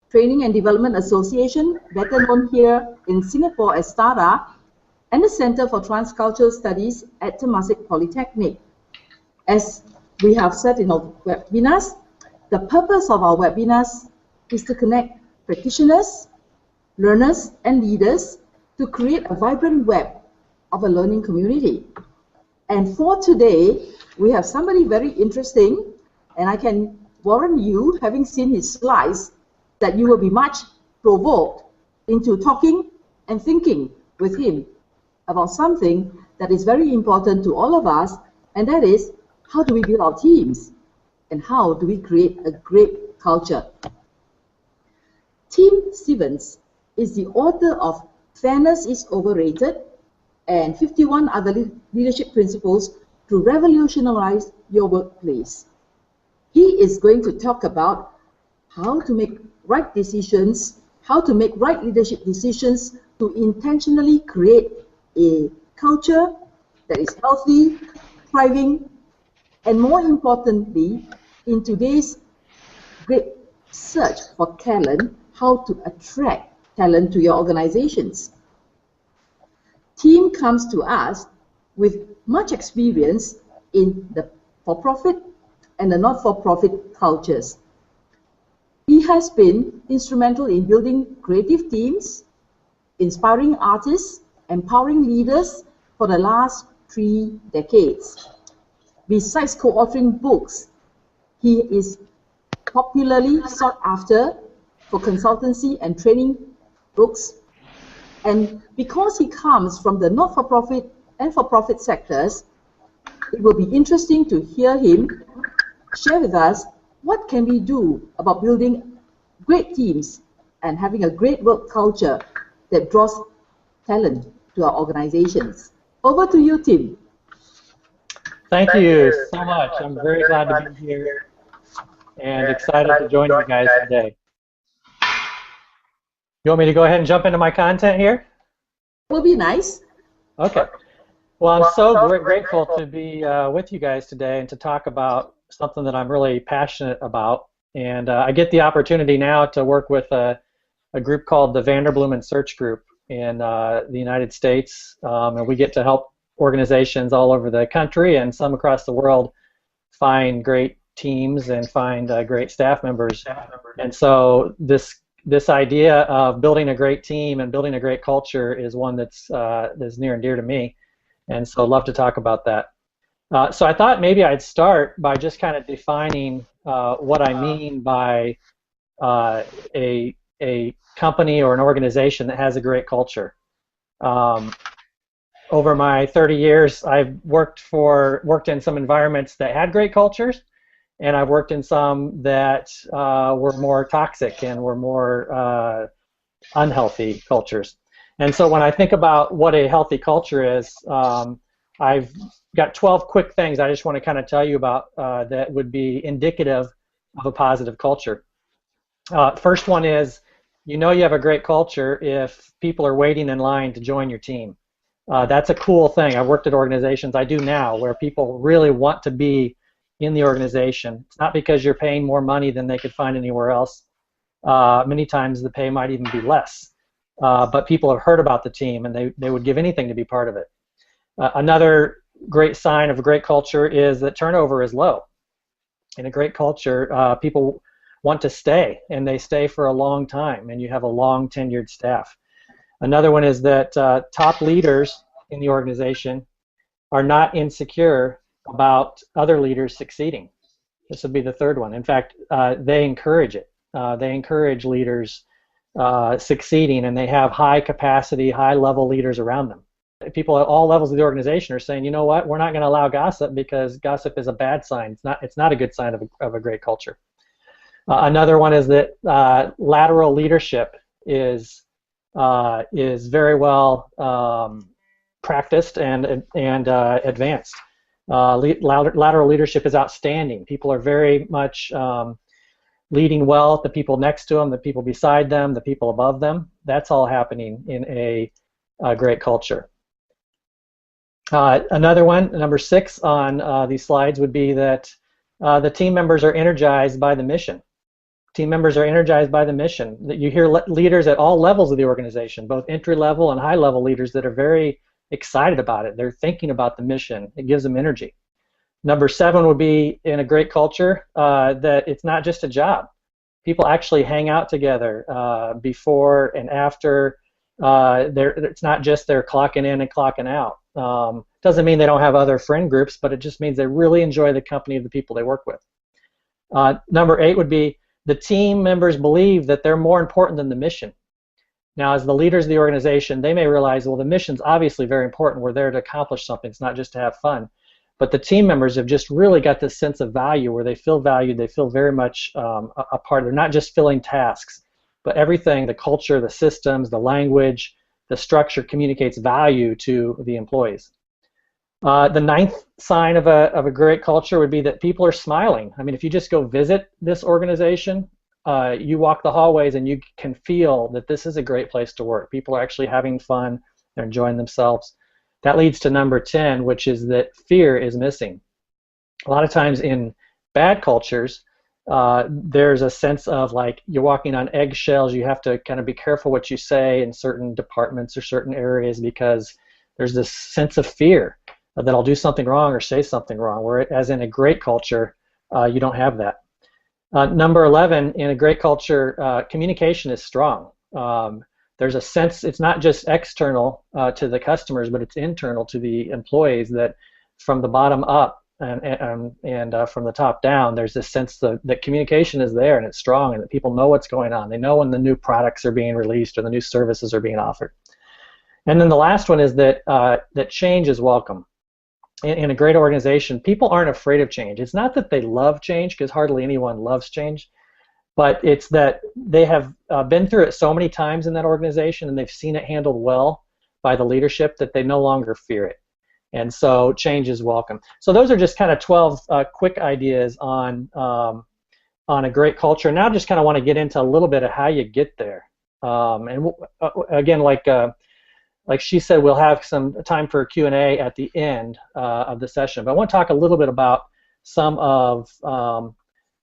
Training and Development Association, better known here in Singapore as STADA, and the Center for Transcultural Studies at Temasek Polytechnic. As we have said in our webinars, the purpose of our webinars is to connect practitioners, learners, and leaders to create a vibrant web of a learning community. And for today, we have somebody very interesting, and I can warn you, having seen his slides, that you will be much provoked into talking and thinking with him about something that is very important to all of us, and that is, how do we build our teams? And how do we create a great culture? Tim Stevens is the author of Fairness is Overrated and 51 Other Leadership Principles to Revolutionize Your Workplace. He is going to talk about how to make right decisions, how to make right leadership decisions to intentionally create a culture that is healthy, thriving, and more importantly, in today's great search for talent, how to attract talent to your organizations. Tim comes to us with much experience in the for-profit and the not-for-profit cultures. He has been instrumental in building creative teams, inspiring artists, empowering leaders for the last 3 decades. Besides co-authoring books, he is popularly sought after for consultancy and training books. And because he comes from the not-for-profit and for-profit sectors, it will be interesting to hear him share with us what can we do about building great teams and having a great work culture that draws talent to our organizations. Over to you, Tim. Thank you so much. I'm very glad to be here and excited to join you guys today. You want me to go ahead and jump into my content here? Will be nice. Okay. Well, I'm so grateful to be with you guys today and to talk about something that I'm really passionate about. And I get the opportunity now to work with a group called the Vanderbloemen Search Group in the United States, and we get to help organizations all over the country and some across the world find great teams and find great staff members. And so this idea of building a great team and building a great culture is one that's near and dear to me, and so I'd love to talk about that. So I thought maybe I'd start by just kind of defining what I mean by a company or an organization that has a great culture. Over my 30 years, I've worked in some environments that had great cultures, and I've worked in some that were more toxic and were more unhealthy cultures. And so when I think about what a healthy culture is, I've got 12 quick things I just want to kind of tell you about that would be indicative of a positive culture. First one is, you know you have a great culture if people are waiting in line to join your team. That's a cool thing. I've worked at organizations, I do now, where people really want to be in the organization. It's not because you're paying more money than they could find anywhere else. Many times the pay might even be less. But people have heard about the team and they would give anything to be part of it. Another great sign of a great culture is that turnover is low. In a great culture, people want to stay, and they stay for a long time, and you have a long tenured staff. Another one is that top leaders in the organization are not insecure about other leaders succeeding. This would be the third one. In fact, they encourage it. They encourage leaders succeeding, and they have high capacity, high level leaders around them. People at all levels of the organization are saying, you know what, we're not going to allow gossip because gossip is a bad sign. It's not a good sign of a great culture. Another one is that lateral leadership is very well practiced and advanced. Lateral leadership is outstanding. People are very much leading well, the people next to them, the people beside them, the people above them. That's all happening in a great culture. Another one, number 6 on these slides, would be that the team members are energized by the mission. Team members are energized by the mission. You hear leaders at all levels of the organization, both entry-level and high-level leaders that are very excited about it. They're thinking about the mission. It gives them energy. Number 7 would be, in a great culture, that it's not just a job. People actually hang out together before and after. It's not just they're clocking in and clocking out. Doesn't mean they don't have other friend groups, but it just means they really enjoy the company of the people they work with. Number 8 would be the team members believe that they're more important than the mission. Now, as the leaders of the organization, they may realize, well, the mission's obviously very important. We're there to accomplish something. It's not just to have fun. But the team members have just really got this sense of value where they feel valued. They feel very much a part. They're not just filling tasks, but everything, the culture, the systems, the language, the structure communicates value to the employees. The 9th sign of a great culture would be that people are smiling. I mean, if you just go visit this organization, you walk the hallways and you can feel that this is a great place to work. People are actually having fun. They're enjoying themselves. That leads to number 10, which is that fear is missing. A lot of times in bad cultures, there's a sense of like you're walking on eggshells. You have to kind of be careful what you say in certain departments or certain areas because there's this sense of fear that I'll do something wrong or say something wrong, whereas in a great culture, you don't have that. Number 11, in a great culture, communication is strong. There's a sense, it's not just external to the customers, but it's internal to the employees, that from the bottom up and from the top down, there's this sense that communication is there and it's strong and that people know what's going on. They know when the new products are being released or the new services are being offered. And then the last one is that change is welcome. In a great organization, people aren't afraid of change. It's not that they love change, because hardly anyone loves change, but it's that they have been through it so many times in that organization and they've seen it handled well by the leadership that they no longer fear it. And so change is welcome. So those are just kind of 12 quick ideas on a great culture. Now I just kind of want to get into a little bit of how you get there. And again, like she said, we'll have some time for Q&A at the end of the session. But I want to talk a little bit about some of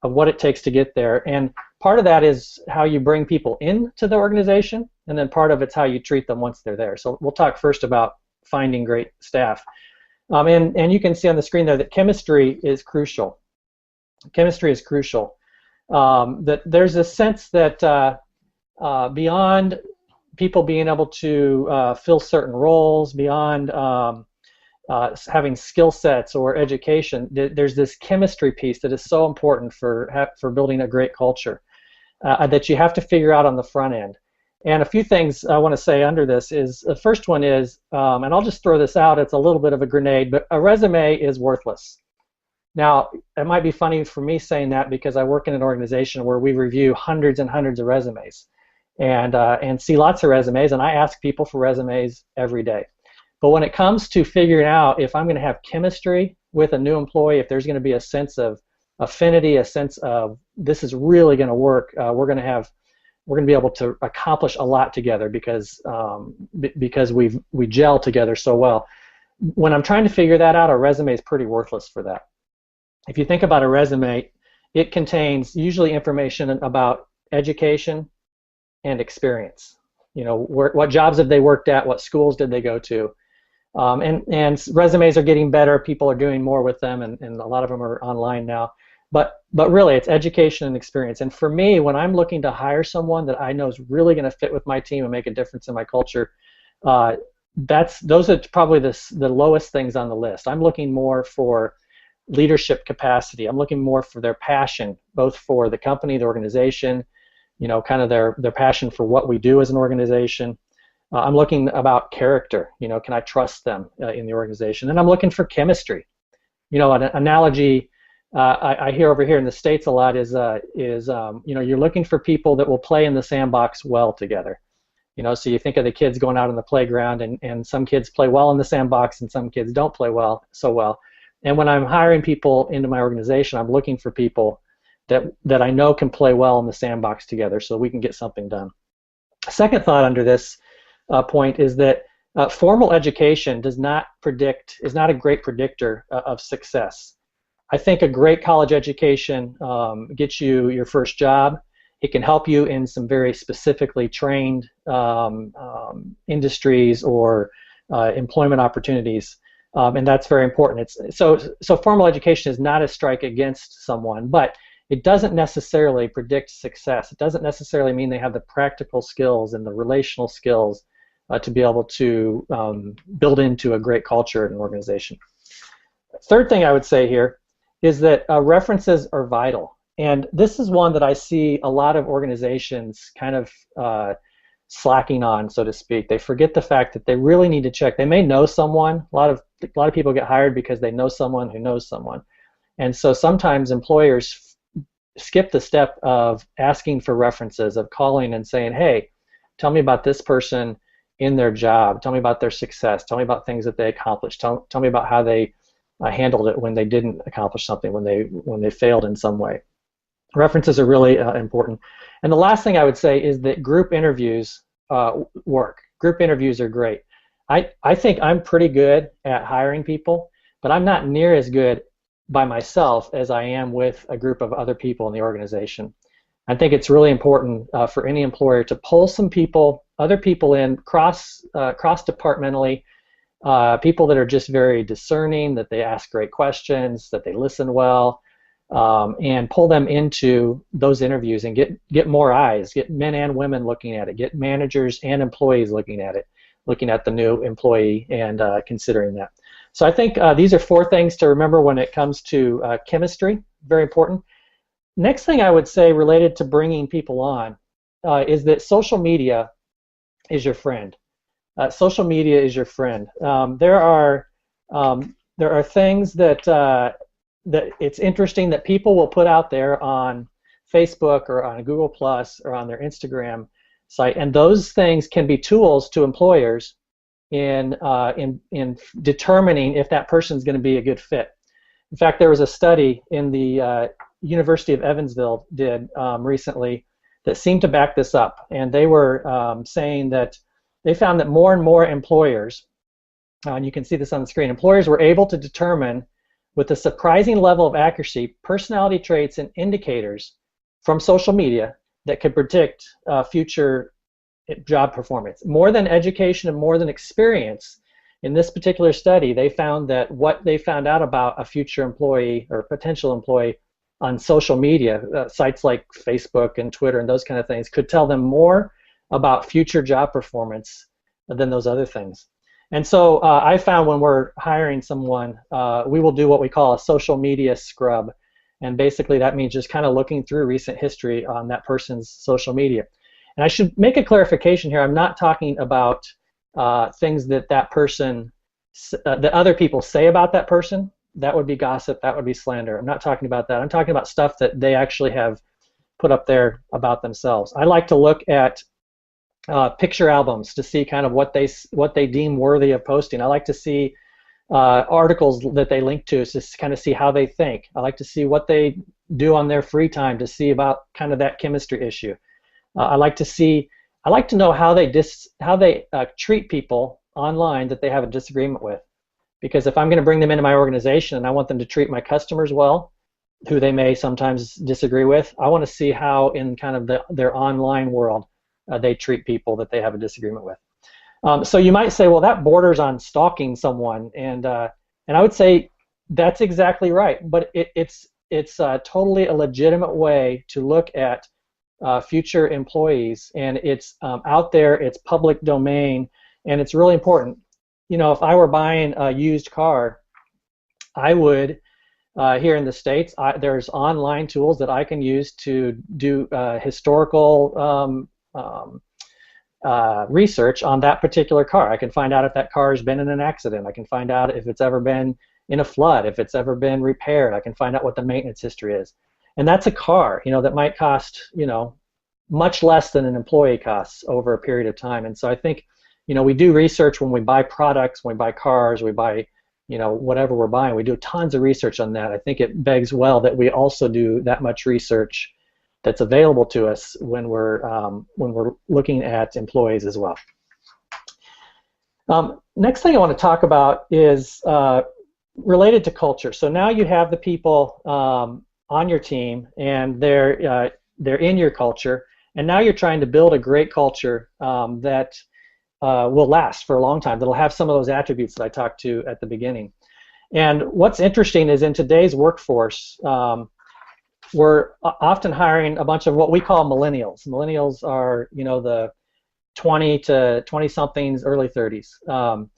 what it takes to get there. And part of that is how you bring people into the organization, and then part of it's how you treat them once they're there. So we'll talk first about finding great staff. And you can see on the screen there that chemistry is crucial. Chemistry is crucial. That there's a sense that beyond people being able to fill certain roles, beyond having skill sets or education, there's this chemistry piece that is so important for building a great culture that you have to figure out on the front end. And a few things I want to say under this is, the first one is, and I'll just throw this out, it's a little bit of a grenade, but a resume is worthless. Now, it might be funny for me saying that because I work in an organization where we review hundreds and hundreds of resumes and see lots of resumes, and I ask people for resumes every day. But when it comes to figuring out if I'm going to have chemistry with a new employee, if there's going to be a sense of affinity, a sense of this is really going to work, we're going to be able to accomplish a lot together because we gel together so well. When I'm trying to figure that out, a resume is pretty worthless for that. If you think about a resume, it contains usually information about education and experience. You know, what jobs have they worked at, what schools did they go to, and resumes are getting better. People are doing more with them, and a lot of them are online now. But really, it's education and experience. And for me, when I'm looking to hire someone that I know is really going to fit with my team and make a difference in my culture, those are probably the lowest things on the list. I'm looking more for leadership capacity. I'm looking more for their passion, both for the company, the organization, you know, kind of their passion for what we do as an organization. I'm looking about character. You know, can I trust them in the organization? And I'm looking for chemistry. You know, an analogy I hear over here in the States a lot is you know, you're looking for people that will play in the sandbox well together. You know, so you think of the kids going out on the playground, and some kids play well in the sandbox and some kids don't play so well. And when I'm hiring people into my organization, I'm looking for people that I know can play well in the sandbox together so we can get something done. Second thought under this point is that formal education is not a great predictor of success. I think a great college education gets you your first job. It can help you in some very specifically trained industries or employment opportunities, and that's very important. So formal education is not a strike against someone, but it doesn't necessarily predict success. It doesn't necessarily mean they have the practical skills and the relational skills to be able to build into a great culture at an organization. Third thing I would say here is that references are vital. And this is one that I see a lot of organizations kind of slacking on, so to speak. They forget the fact that they really need to check. They may know someone. A lot of people get hired because they know someone who knows someone. And so sometimes employers skip the step of asking for references, of calling and saying, hey, tell me about this person in their job. Tell me about their success. Tell me about things that they accomplished. Tell me about how they handled it when they didn't accomplish something, when they failed in some way. References are really important. And the last thing I would say is that group interviews work. Group interviews are great. I think I'm pretty good at hiring people, but I'm not near as good by myself as I am with a group of other people in the organization. I think it's really important for any employer to pull some people, other people in, cross-departmentally, people that are just very discerning, that they ask great questions, that they listen well, and pull them into those interviews and get more eyes, get men and women looking at it, get managers and employees looking at it, looking at the new employee and considering that. So I think these are 4 things to remember when it comes to chemistry, very important. Next thing I would say related to bringing people on is that social media is your friend. Social media is your friend. There are things that it's interesting that people will put out there on Facebook or on Google Plus or on their Instagram site, and those things can be tools to employers in determining if that person is going to be a good fit. In fact, there was a study in the University of Evansville did recently that seemed to back this up, and they were saying that they found that more and more employers, and you can see this on the screen, employers were able to determine with a surprising level of accuracy personality traits and indicators from social media that could predict future job performance. More than education and more than experience, in this particular study, they found that what they found out about a future employee or potential employee on social media, sites like Facebook and Twitter and those kind of things, could tell them more about future job performance than those other things. And so I found when we're hiring someone, we will do what we call a social media scrub. And basically that means just kind of looking through recent history on that person's social media. And I should make a clarification here. I'm not talking about things that person, that other people say about that person. That would be gossip. That would be slander. I'm not talking about that. I'm talking about stuff that they actually have put up there about themselves. I like to look at picture albums to see kind of what they deem worthy of posting. I like to see articles that they link to kind of see how they think. I like to see what they do on their free time to see about kind of that chemistry issue. I like to know how they treat people online that they have a disagreement with. Because if I'm going to bring them into my organization and I want them to treat my customers well, who they may sometimes disagree with, I want to see how in kind of their online world they treat people that they have a disagreement with. So you might say, well, that borders on stalking someone, and I would say that's exactly right. But it's totally a legitimate way to look at future employees, and it's out there, it's public domain, and it's really important. You know, if I were buying a used car, I would, here in the States, there's online tools that I can use to do historical research on that particular car. I can find out if that car has been in an accident. I can find out if it's ever been in a flood, if it's ever been repaired. I can find out what the maintenance history is. And that's a car, you know, that might cost, you know, much less than an employee costs over a period of time. And so I think, you know, we do research when we buy products, when we buy cars, we buy, you know, whatever we're buying. We do tons of research on that. I think it begs well that we also do that much research that's available to us when we're looking at employees as well. Next thing I want to talk about is related to culture. So now you have the people on your team, and they're they're in your culture, and now you're trying to build a great culture that will last for a long time, that'll have some of those attributes that I talked to at the beginning. And what's interesting is in today's workforce, we're often hiring a bunch of what we call millennials. Millennials are, the 20 to 20-somethings, early 30s.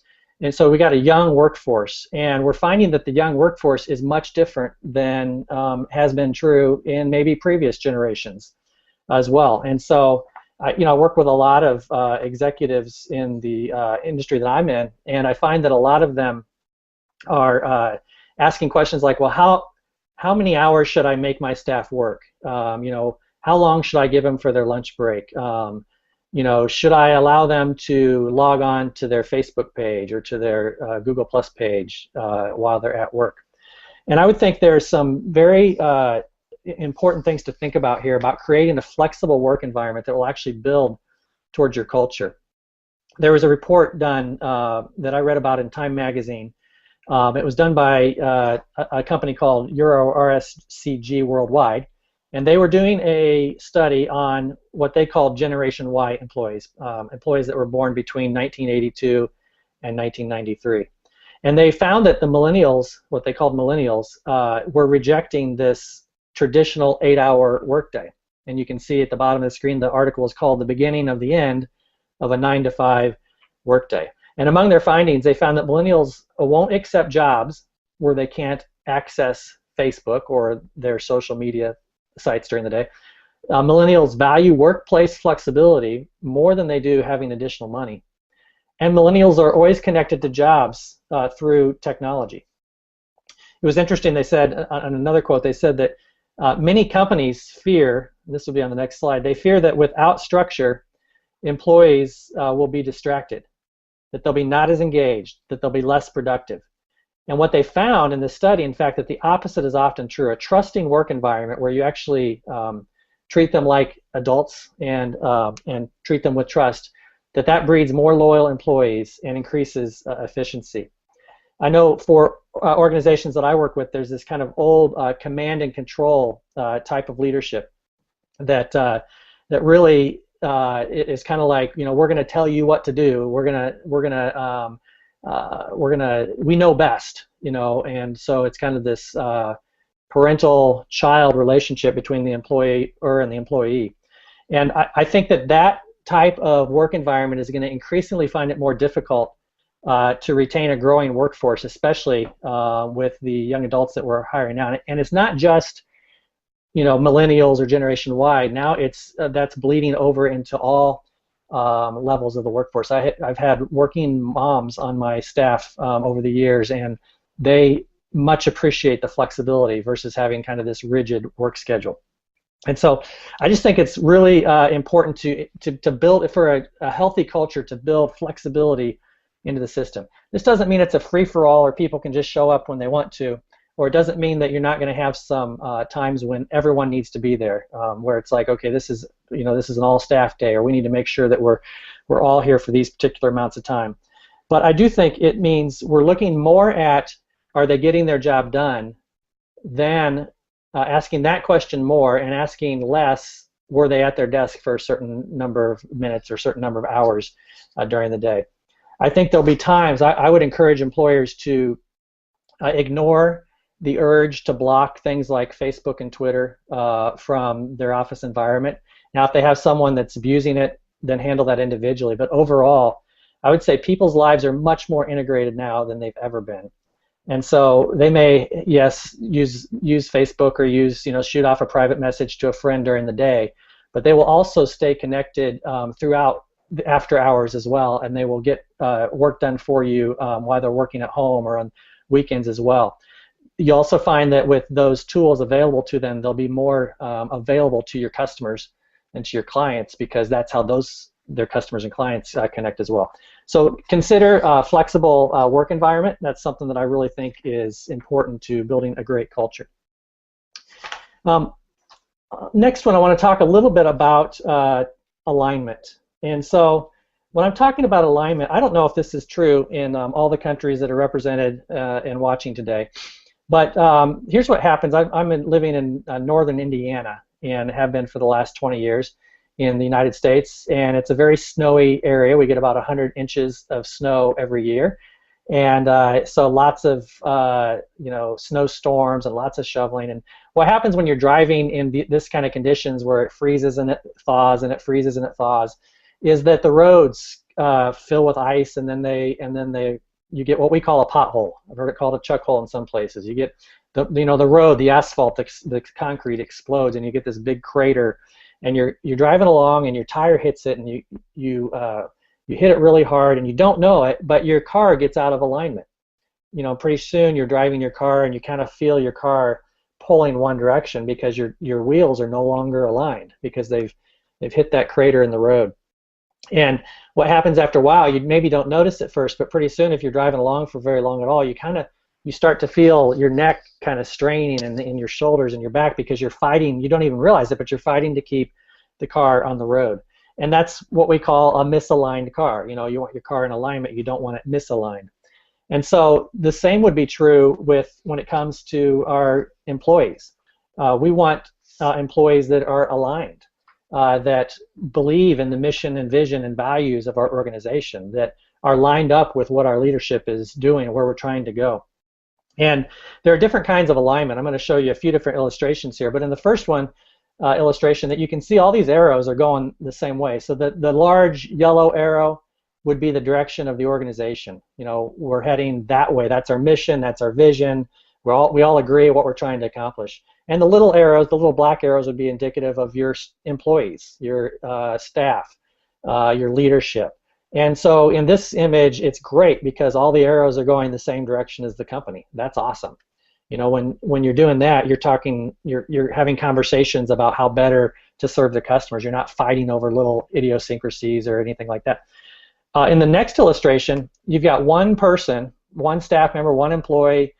And so we got a young workforce, and we're finding that the young workforce is much different than has been true in maybe previous generations as well. And so, I work with a lot of executives in the industry that I'm in, and I find that a lot of them are asking questions like, well, how many hours should I make my staff work? How long should I give them for their lunch break? Should I allow them to log on to their Facebook page or to their Google Plus page while they're at work? And I would think there's some very important things to think about here about creating a flexible work environment that will actually build towards your culture. There was a report done that I read about in Time magazine. It was done by a company called EuroRSCG Worldwide, and they were doing a study on what they called Generation Y employees, employees that were born between 1982 and 1993. And they found that the millennials, what they called millennials, were rejecting this traditional 8-hour workday. And you can see at the bottom of the screen the article is called The Beginning of the End of a 9-to-5 Workday. And among their findings, they found that millennials won't accept jobs where they can't access Facebook or their social media sites during the day. Millennials value workplace flexibility more than they do having additional money. And millennials are always connected to jobs through technology. It was interesting, they said, on another quote, they said that many companies fear, this will be on the next slide, they fear that without structure, employees will be distracted, that they'll be not as engaged, that they'll be less productive. And what they found in the study, in fact, that the opposite is often true. A trusting work environment where you actually treat them like adults and treat them with trust, that breeds more loyal employees and increases efficiency. I know for organizations that I work with, there's this kind of old command and control type of leadership that really is kind of like, we're going to tell you what to do. We know best, and so it's kind of this parental-child relationship between the employer and the employee. And I think that type of work environment is going to increasingly find it more difficult to retain a growing workforce, especially with the young adults that we're hiring now. And it's not just millennials or Generation Y. Now that's bleeding over into all levels of the workforce. I've had working moms on my staff over the years, and they much appreciate the flexibility versus having kind of this rigid work schedule. And so I just think it's really important to build, for a healthy culture, to build flexibility into the system. This doesn't mean it's a free-for-all or people can just show up when they want to, or it doesn't mean that you're not going to have some times when everyone needs to be there, where it's like, okay, this is an all-staff day, or we need to make sure that we're all here for these particular amounts of time. But I do think it means we're looking more at, are they getting their job done, than asking that question more and asking less, were they at their desk for a certain number of minutes or a certain number of hours during the day. I think there'll be times, I would encourage employers to ignore the urge to block things like Facebook and Twitter from their office environment. Now, if they have someone that's abusing it, then handle that individually. But overall, I would say people's lives are much more integrated now than they've ever been. And so they may, yes, use Facebook or shoot off a private message to a friend during the day, but they will also stay connected throughout the after hours as well, and they will get work done for you while they're working at home or on weekends as well. You also find that with those tools available to them, they'll be more available to your customers and to your clients, because that's how their customers and clients connect as well. So consider a flexible work environment. That's something that I really think is important to building a great culture. Next one, I want to talk a little bit about alignment. And so when I'm talking about alignment, I don't know if this is true in all the countries that are represented and watching today, but here's what happens. I'm living in northern Indiana, and have been for the last 20 years in the United States, and it's a very snowy area. We get about 100 inches of snow every year, and so lots of snowstorms and lots of shoveling. And what happens when you're driving in this kind of conditions where it freezes and it thaws and it freezes and it thaws is that the roads fill with ice, and then you get what we call a pothole. I've heard it called a chuck hole in some places. You get the road, the asphalt, the concrete explodes, and you get this big crater. And you're driving along, and your tire hits it, and you hit it really hard, and you don't know it, but your car gets out of alignment. Pretty soon you're driving your car, and you kind of feel your car pulling one direction because your wheels are no longer aligned because they've hit that crater in the road. And what happens after a while, you maybe don't notice it first, but pretty soon, if you're driving along for very long at all, you start to feel your neck kind of straining and in your shoulders and your back because you're fighting. You don't even realize it, but you're fighting to keep the car on the road. And that's what we call a misaligned car. You want your car in alignment. You don't want it misaligned. And so the same would be true when it comes to our employees. We want employees that are aligned, that believe in the mission and vision and values of our organization, that are lined up with what our leadership is doing and where we're trying to go. And there are different kinds of alignment. I'm going to show you a few different illustrations here, but in the first one, illustration, that you can see all these arrows are going the same way. So the large yellow arrow would be the direction of the organization. We're heading that way. That's our mission. That's our vision. We all agree what we're trying to accomplish. And the little arrows, the little black arrows, would be indicative of your employees, your staff, your leadership. And so in this image, it's great because all the arrows are going the same direction as the company. That's awesome. When you're doing that, you're having conversations about how better to serve the customers. You're not fighting over little idiosyncrasies or anything like that. In the next illustration, you've got one person, one staff member, one employee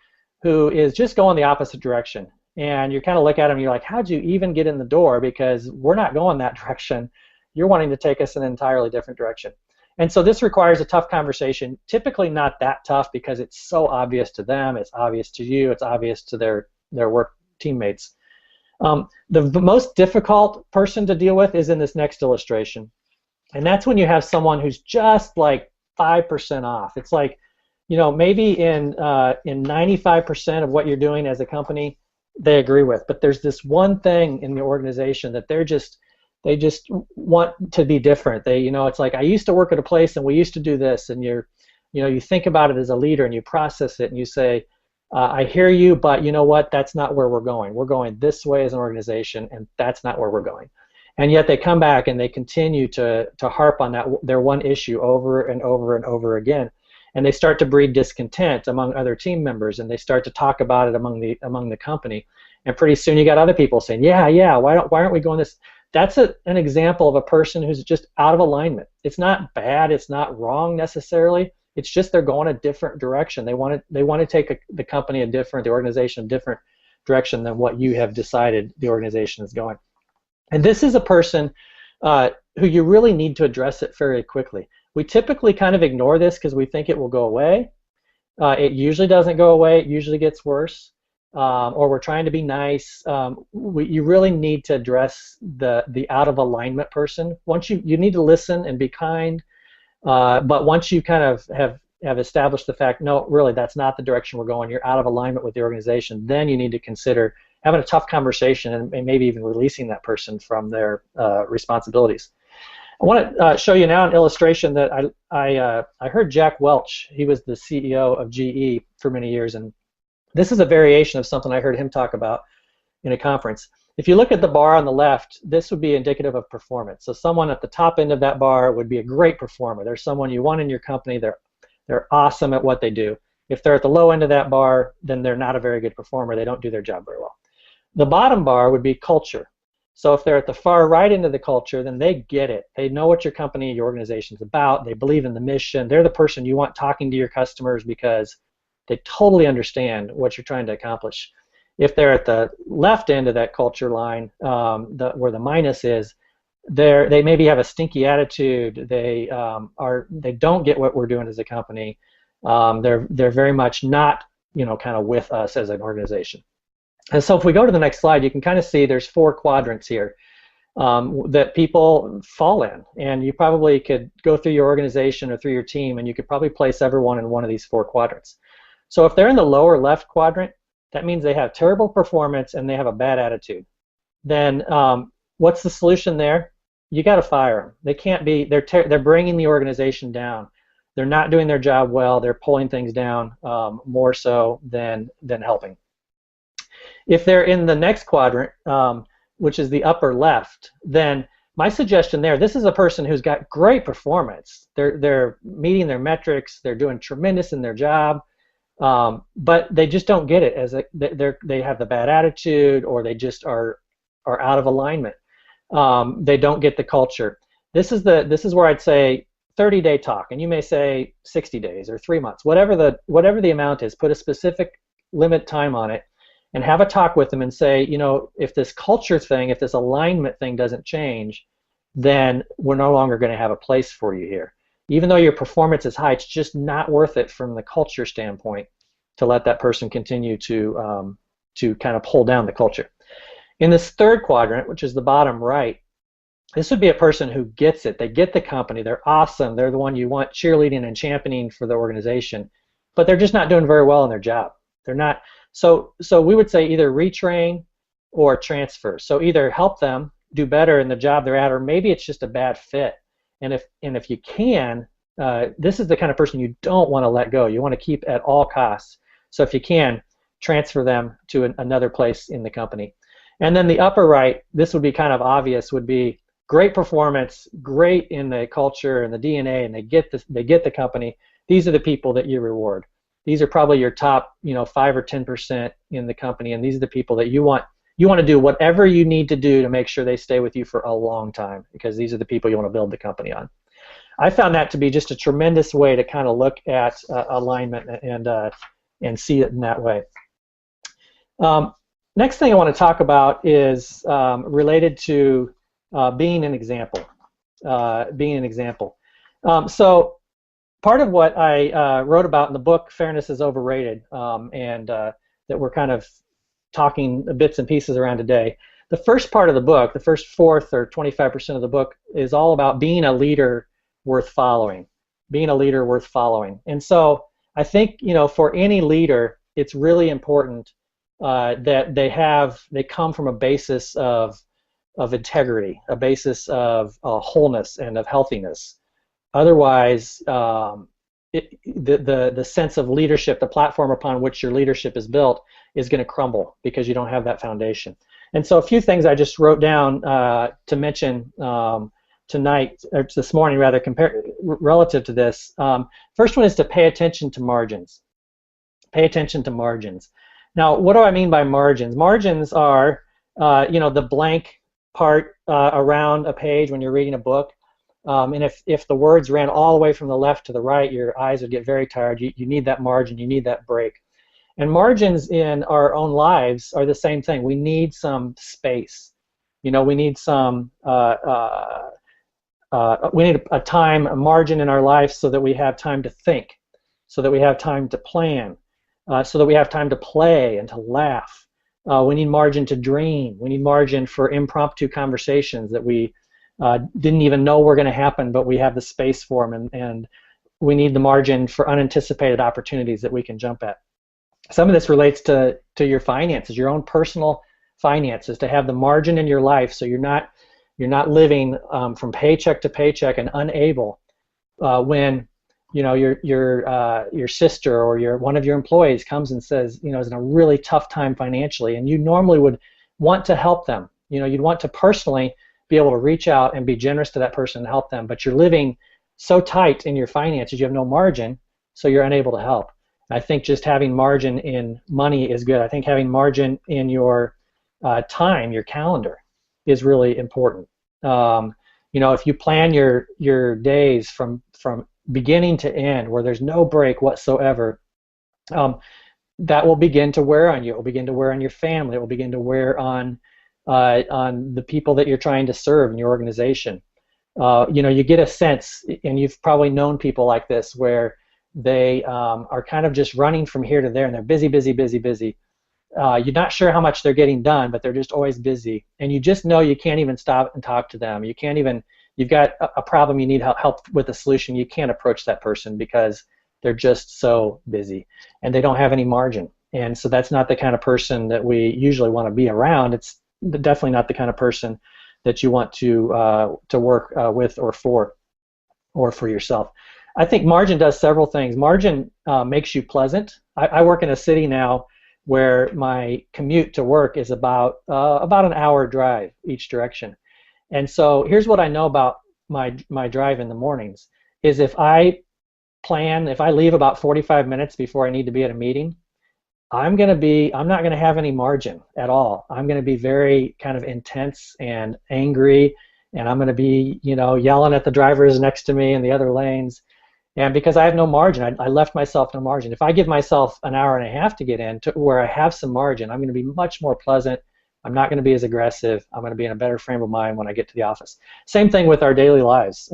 who is just going the opposite direction. And you kind of look at them and you're like, how'd you even get in the door? Because we're not going that direction. You're wanting to take us in an entirely different direction. And so this requires a tough conversation, typically not that tough because it's so obvious to them, it's obvious to you, it's obvious to their work teammates. The most difficult person to deal with is in this next illustration. And that's when you have someone who's just like 5% off. It's like, maybe in 95% of what you're doing as a company, they agree with. But there's this one thing in the organization that they just want to be different. It's like, I used to work at a place and we used to do this, and you think about it as a leader and you process it and you say, I hear you, but you know what? That's not where we're going. We're going this way as an organization, and that's not where we're going. And yet they come back and they continue to harp on their one issue over and over and over again, and they start to breed discontent among other team members, and they start to talk about it among the company. And pretty soon you got other people saying, yeah, why aren't we going this? That's an example of a person who's just out of alignment. It's not bad. It's not wrong necessarily. It's just they're going a different direction. They want to take the organization a different direction than what you have decided the organization is going. And this is a person who you really need to address it very quickly. We typically kind of ignore this because we think it will go away. It usually doesn't go away. It usually gets worse. Or we're trying to be nice. You really need to address the out of alignment person. Once you need to listen and be kind, but once you kind of have established the fact, no, really, that's not the direction we're going, you're out of alignment with the organization, then you need to consider having a tough conversation and maybe even releasing that person from their responsibilities. I want to show you now an illustration that I heard Jack Welch. He was the CEO of GE for many years, and this is a variation of something I heard him talk about in a conference. If you look at the bar on the left, this would be indicative of performance. So someone at the top end of that bar would be a great performer. They're someone you want in your company. They're awesome at what they do. If they're at the low end of that bar, then they're not a very good performer. They don't do their job very well. The bottom bar would be culture. So if they're at the far right end of the culture, then they get it. They know what your company, your organization is about. They believe in the mission. They're the person you want talking to your customers because they totally understand what you're trying to accomplish. If they're at the left end of that culture line, where the minus is, they maybe have a stinky attitude. They don't get what we're doing as a company. They're very much not kind of with us as an organization. And so if we go to the next slide, you can kind of see there's 4 quadrants here that people fall in. And you probably could go through your organization or through your team, and you could probably place everyone in one of these 4 quadrants. So if they're in the lower left quadrant, that means they have terrible performance and they have a bad attitude. Then what's the solution there? You got to fire them. They can't be. They're bringing the organization down. They're not doing their job well. They're pulling things down more so than helping. If they're in the next quadrant, which is the upper left, then my suggestion there, this is a person who's got great performance. They're meeting their metrics. They're doing tremendous in their job, but they just don't get it as they have the bad attitude, or they just are out of alignment. They don't get the culture. This is where I'd say 30-day talk, and you may say 60 days or 3 months, whatever the amount is. Put a specific limit time on it, and have a talk with them and say, you know, if this culture thing, if this alignment thing doesn't change, then we're no longer going to have a place for you here. Even though your performance is high, it's just not worth it from the culture standpoint to let that person continue to kind of pull down the culture. In this third quadrant, which is the bottom right, this would be a person who gets it. They get the company. They're awesome. They're the one you want cheerleading and championing for the organization, but they're just not doing very well in their job. They're not. So we would say either retrain or transfer. So either help them do better in the job they're at, or maybe it's just a bad fit. And if you can, this is the kind of person you don't want to let go. You want to keep at all costs. So if you can, transfer them to another place in the company. And then the upper right, this would be kind of obvious, would be great performance, great in the culture and the DNA, and they get the company. These are the people that you reward. These are probably your top, 5 or 10% in the company, and these are the people that you want to do whatever you need to do to make sure they stay with you for a long time, because these are the people you want to build the company on. I found that to be just a tremendous way to kind of look at alignment and see it in that way. Next thing I want to talk about is related to being an example. So part of what I wrote about in the book, Fairness is Overrated, and that we're kind of talking bits and pieces around today. The first part of the book, the first fourth or 25% of the book, is all about being a leader worth following. Being a leader worth following. And so I think, for any leader, it's really important that they come from a basis of integrity, a basis of wholeness and of healthiness. Otherwise, the sense of leadership, the platform upon which your leadership is built, is going to crumble because you don't have that foundation. And so a few things I just wrote down to mention tonight, or this morning rather, relative to this. First one is to pay attention to margins. Pay attention to margins. Now, what do I mean by margins? Margins are, the blank part around a page when you're reading a book. And if the words ran all the way from the left to the right, your eyes would get very tired. You need that margin. You need that break. And margins in our own lives are the same thing. We need some space. We need some. We need a margin in our life so that we have time to think, so that we have time to plan, so that we have time to play and to laugh. We need margin to dream. We need margin for impromptu conversations that we didn't even know were going to happen, but we have the space for them, and we need the margin for unanticipated opportunities that we can jump at. Some of this relates to your finances, your own personal finances, to have the margin in your life so you're not living from paycheck to paycheck and unable when your sister or one of your employees comes and says is in a really tough time financially, and you normally would want to help them. You'd want to personally be able to reach out and be generous to that person and help them, but you're living so tight in your finances, you have no margin, so you're unable to help. I think just having margin in money is good. I think having margin in your time, your calendar, is really important. If you plan your days from beginning to end, where there's no break whatsoever, that will begin to wear on you. It will begin to wear on your family. It will begin to wear on the people that you're trying to serve in your organization. You get a sense, and you've probably known people like this, where they are kind of just running from here to there, and they're busy. you're not sure how much they're getting done, but they're just always busy, and you just know you can't even stop and talk to them. You can't even, you've got a problem, you need help with a solution, you can't approach that person because they're just so busy and they don't have any margin. And so that's not the kind of person that we usually want to be around. It's definitely not the kind of person that you want to work with or for yourself. I think margin does several things. Margin makes you pleasant. I work in a city now where my commute to work is about an hour drive each direction. And so here's what I know about my drive in the mornings is if I leave about 45 minutes before I need to be at a meeting, I'm not going to have any margin at all. I'm going to be very kind of intense and angry, and I'm going to be, yelling at the drivers next to me in the other lanes. And because I have no margin, I left myself no margin. If I give myself an hour and a half to get in to where I have some margin, I'm going to be much more pleasant. I'm not going to be as aggressive. I'm going to be in a better frame of mind when I get to the office. Same thing with our daily lives.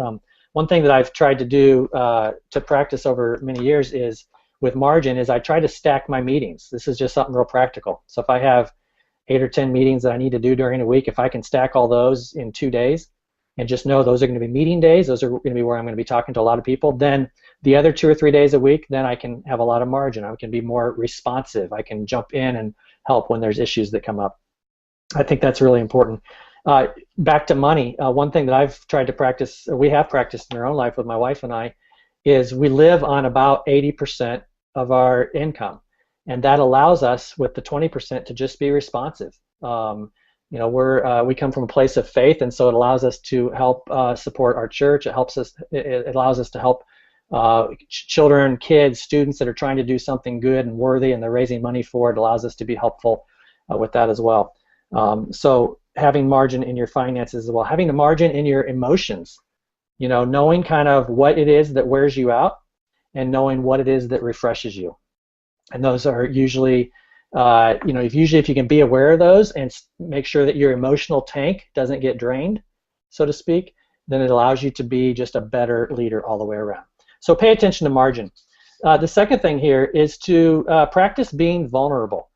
One thing that I've tried to do to practice over many years is with margin is I try to stack my meetings. This is just something real practical. So if I have 8 or 10 meetings that I need to do during a week, if I can stack all those in 2 days and just know those are going to be meeting days, those are going to be where I'm going to be talking to a lot of people, then the other 2 or 3 days a week, then I can have a lot of margin. I can be more responsive. I can jump in and help when there's issues that come up. I think that's really important. Back to money, one thing that I've tried to practice, we have practiced in our own life with my wife and I, is we live on about 80% of our income, and that allows us with the 20% to just be responsive. We come from a place of faith, and so it allows us to help support our church. It allows us to help children, kids, students that are trying to do something good and worthy, and they're raising money for it. It allows us to be helpful with that as well. So having margin in your finances as well, having a margin in your emotions, knowing kind of what it is that wears you out and knowing what it is that refreshes you. And those are usually, if you can be aware of those and make sure that your emotional tank doesn't get drained, so to speak, then it allows you to be just a better leader all the way around. So pay attention to margin. The second thing here is to practice being vulnerable.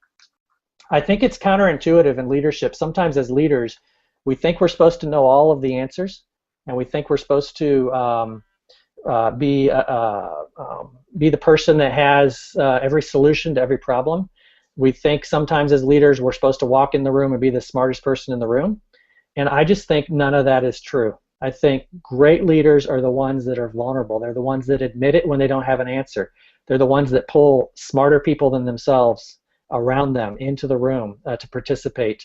I think it's counterintuitive in leadership. Sometimes as leaders, we think we're supposed to know all of the answers, and we think we're supposed to be the person that has every solution to every problem. We think sometimes as leaders we're supposed to walk in the room and be the smartest person in the room, and I just think none of that is true. I think great leaders are the ones that are vulnerable. They're the ones that admit it when they don't have an answer. They're the ones that pull smarter people than themselves around them into the room to participate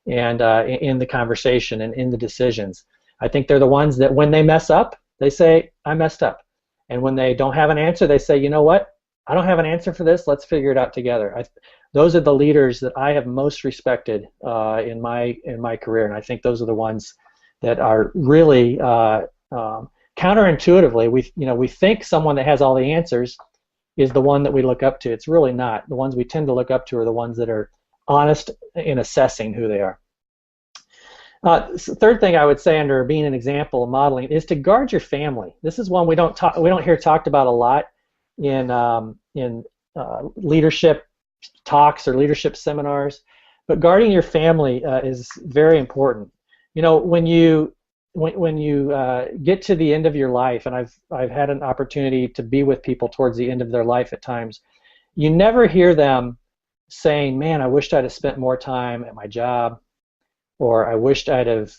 and in the conversation and in the decisions. I think they're the ones that when they mess up, they say, I messed up. And when they don't have an answer, they say, you know what? I don't have an answer for this. Let's figure it out together. Those are the leaders that I have most respected in my career, and I think those are the ones that are really counterintuitively. We think someone that has all the answers is the one that we look up to. It's really not. The ones we tend to look up to are the ones that are honest in assessing who they are. Third thing I would say under being an example of modeling is to guard your family. This is one we don't hear talked about a lot in leadership talks or leadership seminars, but guarding your family is very important. When you get to the end of your life, and I've had an opportunity to be with people towards the end of their life at times, you never hear them saying, man, I wished I'd have spent more time at my job, or I wished I'd have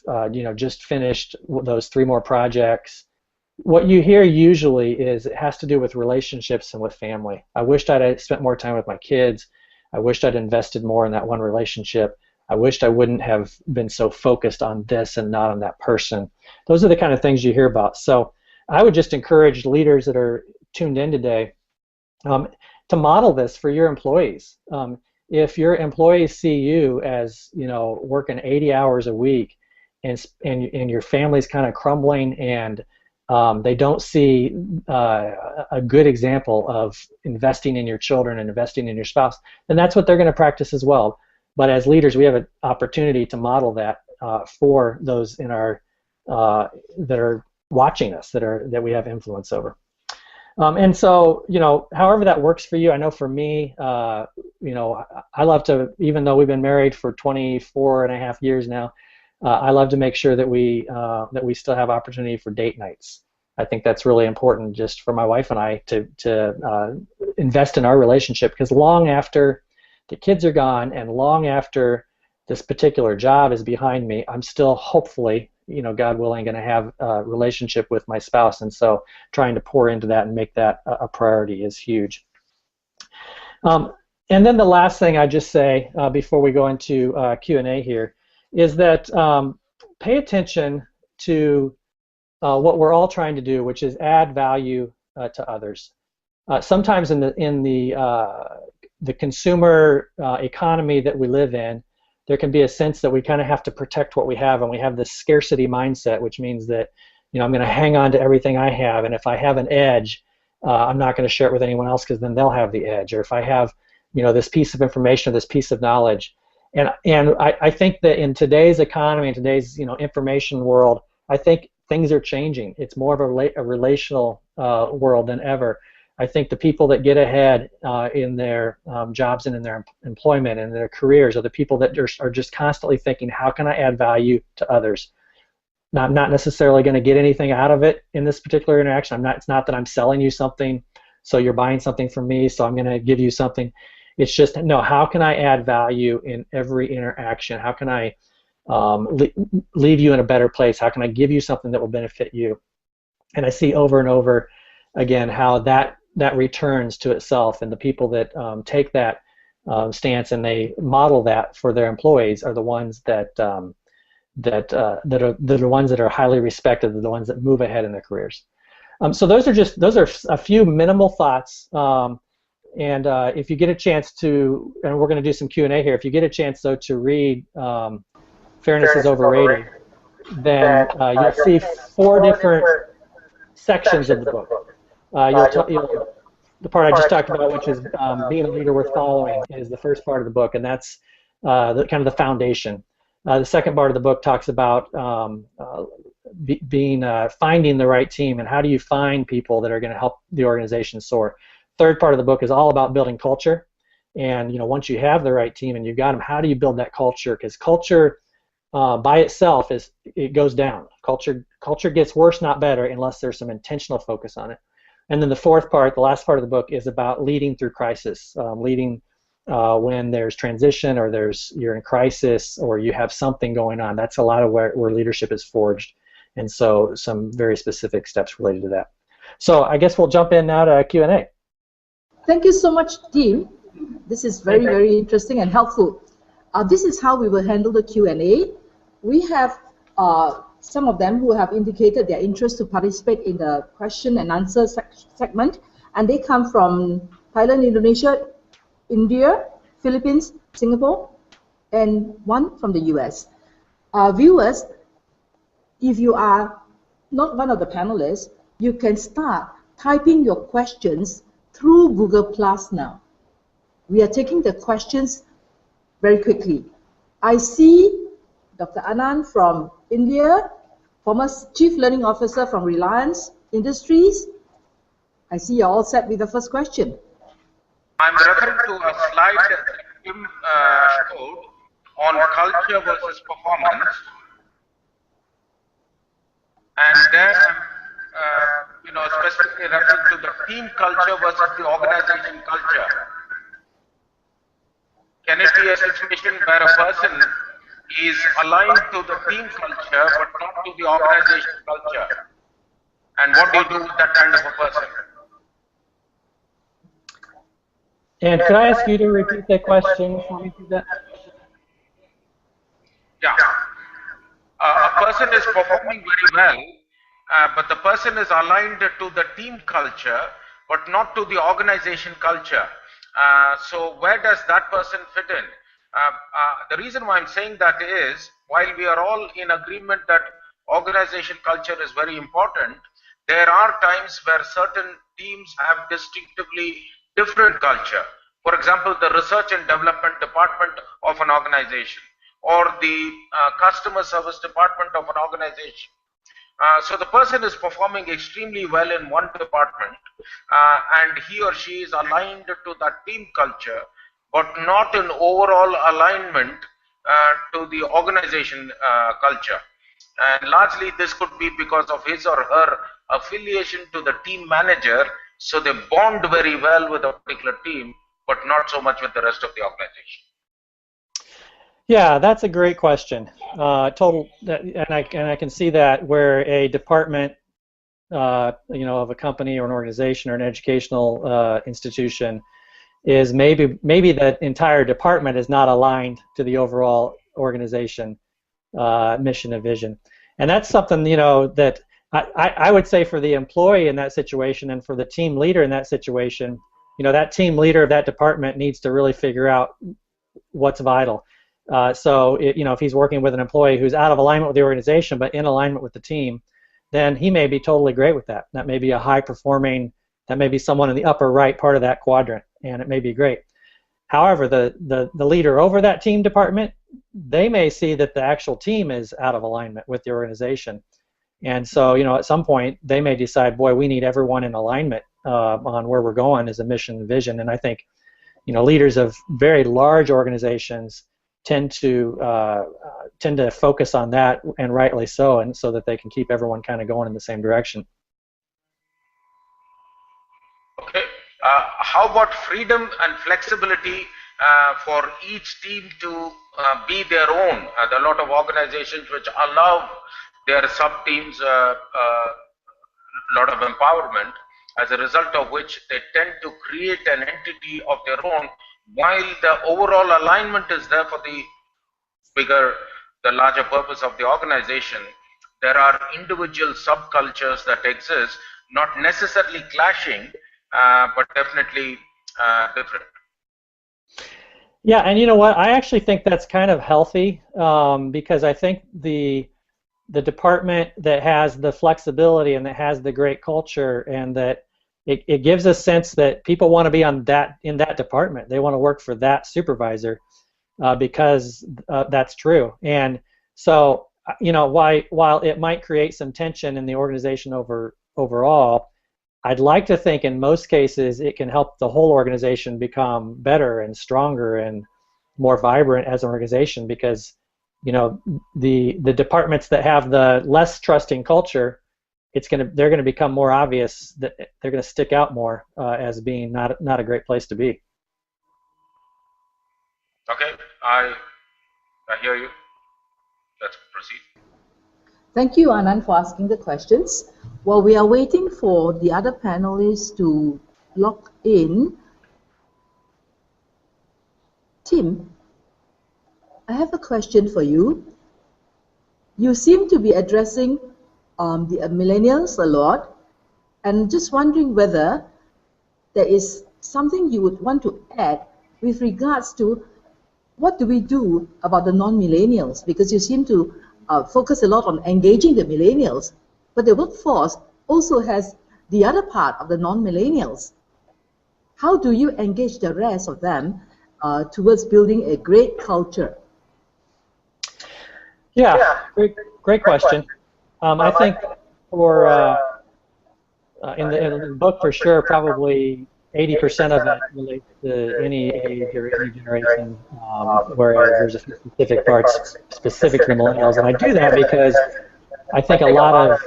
just finished those 3 more projects. What you hear usually is it has to do with relationships and with family. I wished I'd have spent more time with my kids. I wished I'd invested more in that one relationship. I wished I wouldn't have been so focused on this and not on that person. Those are the kind of things you hear about. So I would just encourage leaders that are tuned in today to model this for your employees. If your employees see you as working 80 hours a week and your family's kind of crumbling and they don't see a good example of investing in your children and investing in your spouse, then that's what they're going to practice as well. But as leaders, we have an opportunity to model that for those in our that are watching us, that we have influence over. And so, however that works for you, I know for me, I love to, even though we've been married for 24 and a half years now, I love to make sure that we still have opportunity for date nights. I think that's really important just for my wife and I to invest in our relationship, because long after the kids are gone and long after this particular job is behind me, I'm still hopefully, God willing, going to have a relationship with my spouse, and so trying to pour into that and make that a priority is huge. And then the last thing I just say before we go into Q&A here is that pay attention to what we're all trying to do, which is add value to others. Sometimes in the consumer economy that we live in, there can be a sense that we kind of have to protect what we have, and we have this scarcity mindset, which means that I'm going to hang on to everything I have, and if I have an edge, I'm not going to share it with anyone else because then they'll have the edge. Or if I have this piece of information or this piece of knowledge, and I think that in today's economy, in today's information world, I think things are changing. It's more of a relational world than ever. I think the people that get ahead in their jobs and in their employment and their careers are the people that are just constantly thinking, how can I add value to others? I'm not necessarily going to get anything out of it in this particular interaction. It's not that I'm selling you something, so you're buying something from me, so I'm going to give you something. It's just, no, how can I add value in every interaction? How can I leave you in a better place? How can I give you something that will benefit you? And I see over and over again how that returns to itself, and the people that take that stance and they model that for their employees are the ones that are the ones that are highly respected, the ones that move ahead in their careers. So those are a few minimal thoughts. And if you get a chance to, and we're going to do some Q&A here, if you get a chance though to read Fairness is Overrated, then you'll see 4 different sections of the book. The part I just talked about, which is being a leader worth following, is the first part of the book, and that's kind of the foundation. The second part of the book talks about finding the right team, and how do you find people that are going to help the organization soar. Third part of the book is all about building culture, and once you have the right team and you've got them, how do you build that culture? Because culture by itself it goes down. Culture gets worse, not better, unless there's some intentional focus on it. And then the fourth part, the last part of the book, is about leading through crisis, leading when there's transition, or you're in crisis, or you have something going on. That's a lot of where leadership is forged, and so some very specific steps related to that. So I guess we'll jump in now to Q&A. Thank you so much, team. This is very, very interesting and helpful. This is how we will handle the Q&A. We have some of them who have indicated their interest to participate in the question and answer segment, and they come from Thailand, Indonesia, India, Philippines, Singapore, and one from the US. Viewers, if you are not one of the panelists, you can start typing your questions through Google Plus now. We are taking the questions very quickly. I see Dr. Anand from India, former Chief Learning Officer from Reliance Industries. I see you're all set with the first question. I'm referring to a slide that Kim showed on culture versus performance. And then, specifically referring to the team culture versus the organization culture. Can it be a situation where a person is aligned to the team culture but not to the organization culture? And what do you do with that kind of a person? And could I ask you to repeat that question for me? Yeah. A person is performing very well, but the person is aligned to the team culture but not to the organization culture. So where does that person fit in? The reason why I'm saying that is, while we are all in agreement that organization culture is very important, there are times where certain teams have distinctively different culture. For example, the research and development department of an organization, or the customer service department of an organization. So the person is performing extremely well in one department, and he or she is aligned to that team culture, but not in overall alignment to the organization culture. And largely this could be because of his or her affiliation to the team manager, so they bond very well with a particular team, but not so much with the rest of the organization. Yeah, that's a great question. And I can see that where a department, of a company or an organization or an educational institution is maybe that entire department is not aligned to the overall organization mission and vision, and that's something that I would say for the employee in that situation and for the team leader in that situation, that team leader of that department needs to really figure out what's vital. So if he's working with an employee who's out of alignment with the organization but in alignment with the team, then he may be totally great with that. That may be a high performing, that may be someone in the upper right part of that quadrant, and it may be great. However, the leader over that team department, they may see that the actual team is out of alignment with the organization. And so, at some point, they may decide, boy, we need everyone in alignment on where we're going as a mission and vision. And I think, leaders of very large organizations tend to focus on that, and rightly so, and so that they can keep everyone kind of going in the same direction. Okay. How about freedom and flexibility for each team to be their own? There are a lot of organizations which allow their sub-teams a lot of empowerment, as a result of which they tend to create an entity of their own, while the overall alignment is there for the larger purpose of the organization. There are individual subcultures that exist, not necessarily clashing, but definitely different. Yeah, and you know what? I actually think that's kind of healthy, because I think the department that has the flexibility and that has the great culture, and that it gives a sense that people want to be in that department. They want to work for that supervisor because that's true. And so, while it might create some tension in the organization overall, I'd like to think in most cases it can help the whole organization become better and stronger and more vibrant as an organization, because the departments that have the less trusting culture, they're gonna become more obvious, that they're gonna stick out more as being not a great place to be. Okay, I hear you. Let's proceed. Thank you, Anand, for asking the questions. While we are waiting for the other panelists to log in, Tim, I have a question for you. You seem to be addressing the millennials a lot, and just wondering whether there is something you would want to add with regards to what do we do about the non-millennials, because you seem to focus a lot on engaging the millennials, but the workforce also has the other part of the non-millennials. How do you engage the rest of them towards building a great culture? Yeah, great question. I think in the book for sure, probably 80% of it relates to any age or any generation, whereas there's a few specific parts specific to the millennials. And I do that because I think a lot of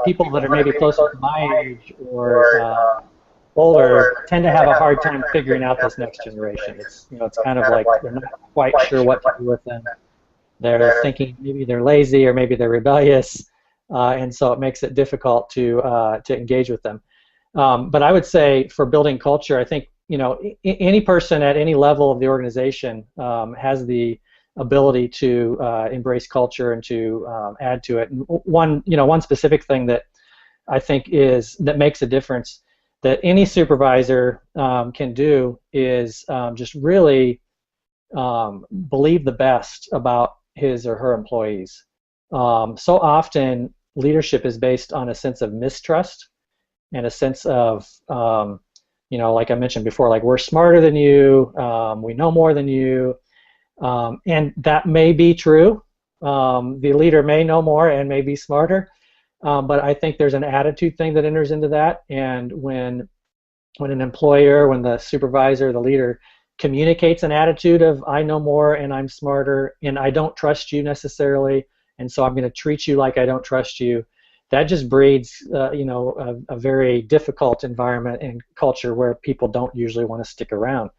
people that are maybe closer to my age or older tend to have a hard time figuring out this next generation. It's kind of like they're not quite sure what to do with them. They're thinking maybe they're lazy or maybe they're rebellious, and so it makes it difficult to engage with them. But I would say for building culture, I think any person at any level of the organization has the ability to embrace culture and to add to it. And one specific thing that I think that makes a difference that any supervisor can do is just really believe the best about his or her employees. So often leadership is based on a sense of mistrust and a sense of, like I mentioned before, like we're smarter than you, we know more than you, and that may be true. The leader may know more and may be smarter, but I think there's an attitude thing that enters into that, and when an employer, when the supervisor, the leader communicates an attitude of I know more and I'm smarter and I don't trust you necessarily, and so I'm going to treat you like I don't trust you, that just breeds a very difficult environment and culture where people don't usually want to stick around.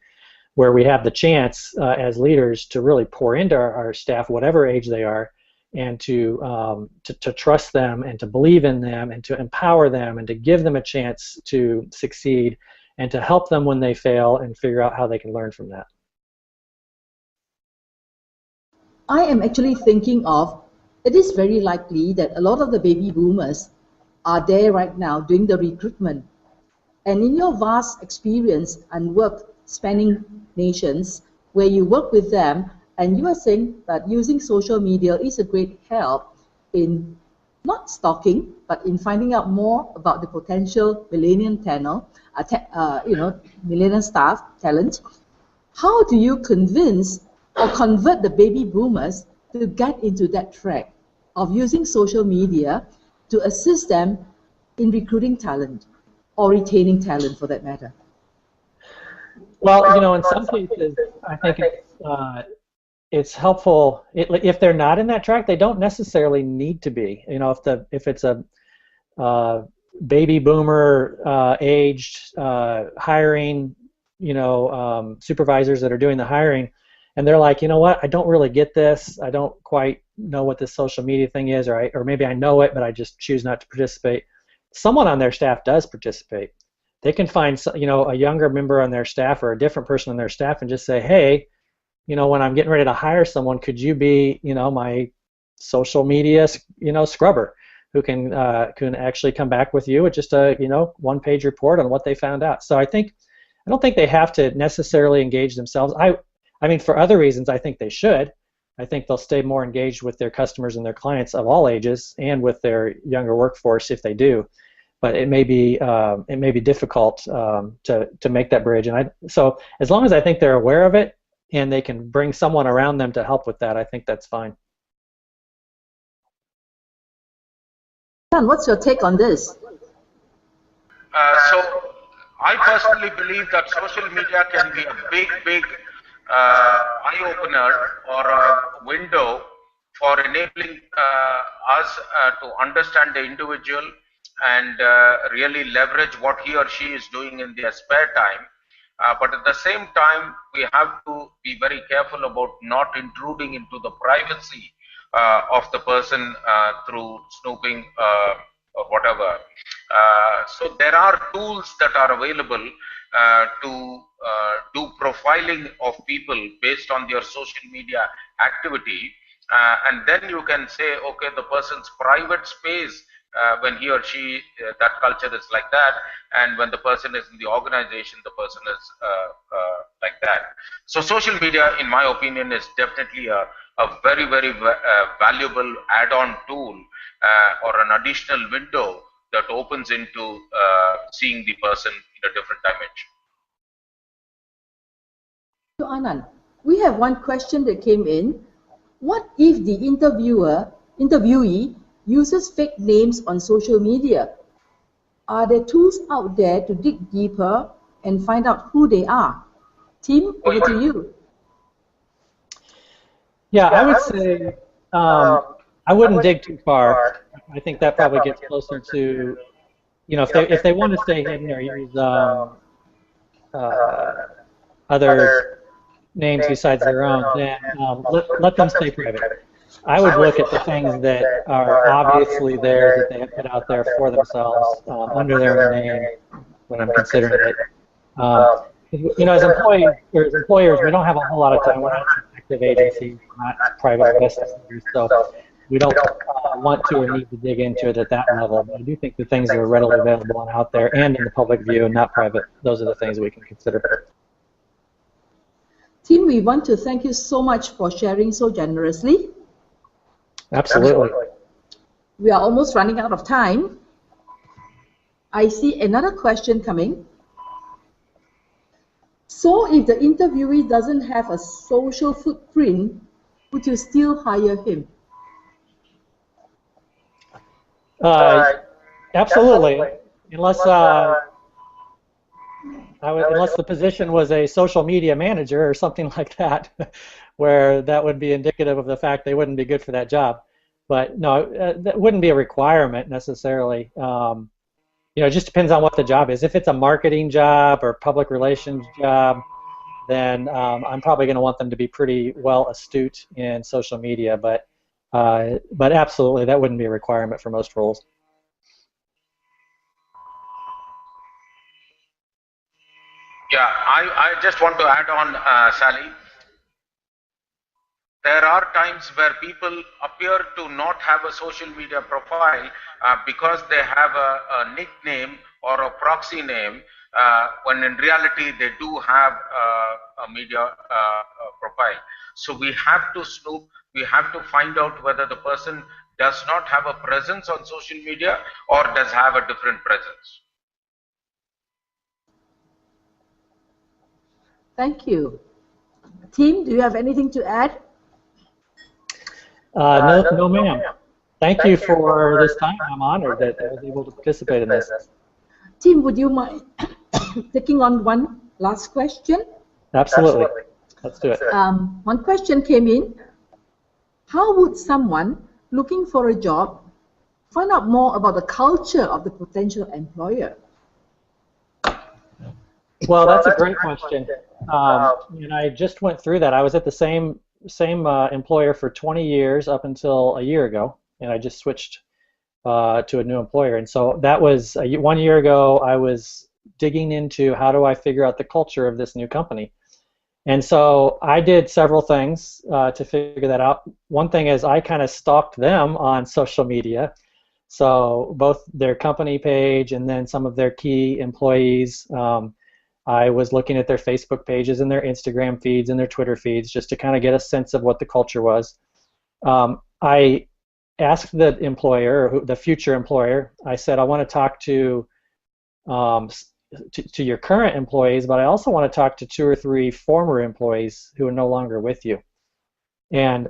Where we have the chance as leaders to really pour into our staff, whatever age they are, and to trust them and to believe in them and to empower them and to give them a chance to succeed and to help them when they fail and figure out how they can learn from that. I am actually thinking of, it is very likely that a lot of the baby boomers are there right now doing the recruitment. And in your vast experience and work spanning nations, where you work with them, and you are saying that using social media is a great help in not stalking, but in finding out more about the potential millennial millennial staff talent. How do you convince or convert the baby boomers to get into that track of using social media to assist them in recruiting talent or retaining talent, for that matter? Well, in some cases, I think it's helpful if they're not in that track. They don't necessarily need to be. If it's a baby boomer aged hiring, supervisors that are doing the hiring, and they're like, you know what, I don't really get this. I don't quite know what this social media thing is, or maybe I know it, but I just choose not to participate. Someone on their staff does participate. They can find, a younger member on their staff or a different person on their staff and just say, hey, when I'm getting ready to hire someone, could you be, my social media, scrubber who can actually come back with you with just a, one-page report on what they found out. So I don't think they have to necessarily engage themselves. I mean, for other reasons, I think they should. I think they'll stay more engaged with their customers and their clients of all ages and with their younger workforce if they do. But it may be difficult to make that bridge. And so as long as I think they're aware of it and they can bring someone around them to help with that, I think that's fine. Dan, what's your take on this? So I personally believe that social media can be a big eye-opener or a window for enabling us to understand the individual and really leverage what he or she is doing in their spare time. But at the same time, we have to be very careful about not intruding into the privacy of the person through snooping or whatever. So there are tools that are available to do profiling of people based on their social media activity, and then you can say, okay, the person's private space, when he or she, that culture is like that, and when the person is in the organization, the person is like that. So social media, in my opinion, is definitely a very valuable add-on tool or an additional window that opens into seeing the person in a different dimension. So Anand, we have one question that came in. What if the interviewee uses fake names on social media? Are there tools out there to dig deeper and find out who they are? Tim, over to you. Yeah, I would say I wouldn't dig too far. I think that probably gets closer to, if they want to stay hidden or use other names besides their own, then let them stay private. I would look at the things that are obviously theirs that they have put out there for themselves under their own name when I'm considering it. As employers, we don't have a whole lot of time. We're not an active agency, we're not private investigators, so we don't want to or need to dig into it at that level. But I do think the things that are readily available and out there and in the public view and not private, those are the things we can consider. Tim, we want to thank you so much for sharing so generously. Absolutely. We are almost running out of time. I see another question coming. So if the interviewee doesn't have a social footprint, would you still hire him? Absolutely. Unless unless the position was a social media manager or something like that, where that would be indicative of the fact they wouldn't be good for that job. But no, that wouldn't be a requirement necessarily. It just depends on what the job is. If it's a marketing job or public relations job, then I'm probably going to want them to be pretty well astute in social media. But absolutely, that wouldn't be a requirement for most roles. Yeah, I just want to add on, Sally. There are times where people appear to not have a social media profile because they have a nickname or a proxy name, when in reality they do have a media profile. So we have to snoop, we have to find out whether the person does not have a presence on social media or does have a different presence. Thank you. Tim, do you have anything to add? No, ma'am. Thank you for this time. I'm honored that I was able to participate in this. Tim, would you mind taking on one last question? Absolutely. Let's do it. One question came in. How would someone looking for a job find out more about the culture of the potential employer? Well, that's a great question. And I just went through that. I was at the same employer for 20 years up until a year ago, and I just switched to a new employer. And so that was 1 year ago. I was digging into how do I figure out the culture of this new company. And so I did several things to figure that out. One thing is I kind of stalked them on social media. So both their company page and then some of their key employees. I was looking at their Facebook pages and their Instagram feeds and their Twitter feeds just to kind of get a sense of what the culture was. I asked the employer, or the future employer, I said, I want to talk to your current employees, but I also want to talk to 2 or 3 former employees who are no longer with you. And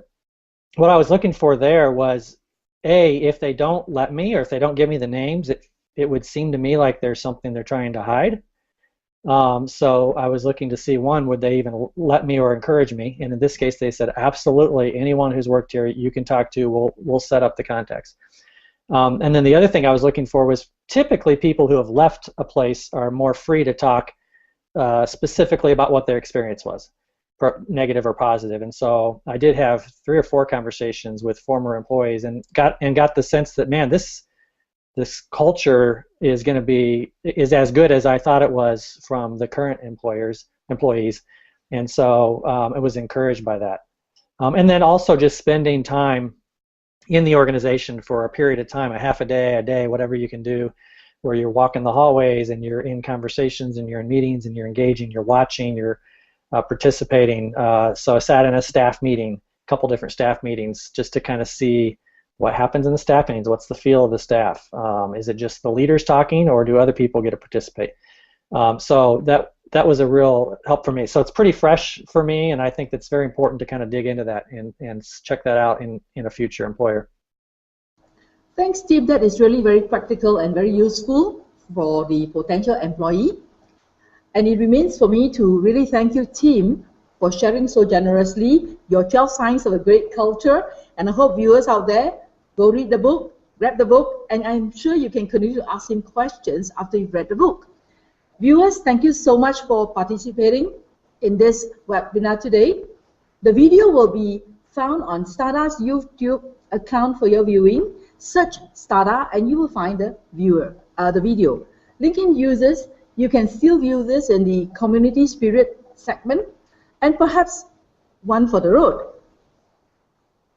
what I was looking for there was, if they don't let me or if they don't give me the names, it would seem to me like there's something they're trying to hide. So I was looking to see, one, would they even let me or encourage me? And in this case, they said, absolutely, anyone who's worked here you can talk to, we'll set up the contacts. And then the other thing I was looking for was typically people who have left a place are more free to talk specifically about what their experience was, negative or positive. And so I did have 3 or 4 conversations with former employees and got the sense that, man, this culture is as good as I thought it was from the current employees, and so I was encouraged by that. And then also just spending time in the organization for a period of time, a half a day, whatever you can do, where you're walking the hallways and you're in conversations and you're in meetings and you're engaging, you're watching, you're participating. So I sat in a staff meeting, a couple different staff meetings, just to kind of see what happens in the staff meetings. What's the feel of the staff? Is it just the leaders talking, or do other people get to participate? So that was a real help for me. So it's pretty fresh for me, and I think it's very important to kind of dig into that and check that out in a future employer. Thanks, Steve. That is really very practical and very useful for the potential employee. And it remains for me to really thank you, Tim, for sharing so generously your 12 Signs of a Great Culture. And I hope viewers out there go read the book, grab the book, and I'm sure you can continue to ask him questions after you've read the book. Viewers, thank you so much for participating in this webinar today. The video will be found on STADA's YouTube account for your viewing. Search STADA and you will find the video. LinkedIn users, you can still view this in the Community Spirit segment, and perhaps one for the road.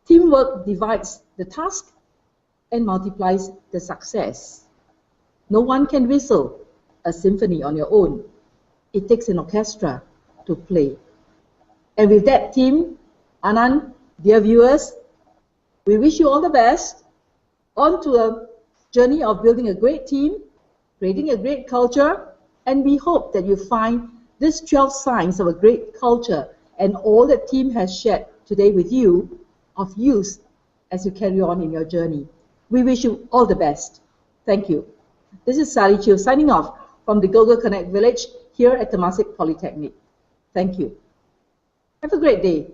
Teamwork divides the task and multiplies the success. No one can whistle a symphony on your own. It takes an orchestra to play. And with that, Tim, Anand, dear viewers, we wish you all the best on to a journey of building a great team, creating a great culture, and we hope that you find these 12 signs of a great culture and all that Tim has shared today with you of use as you carry on in your journey. We wish you all the best. Thank you. This is Sally Chiu signing off from the Google Connect Village here at Temasek Polytechnic. Thank you. Have a great day.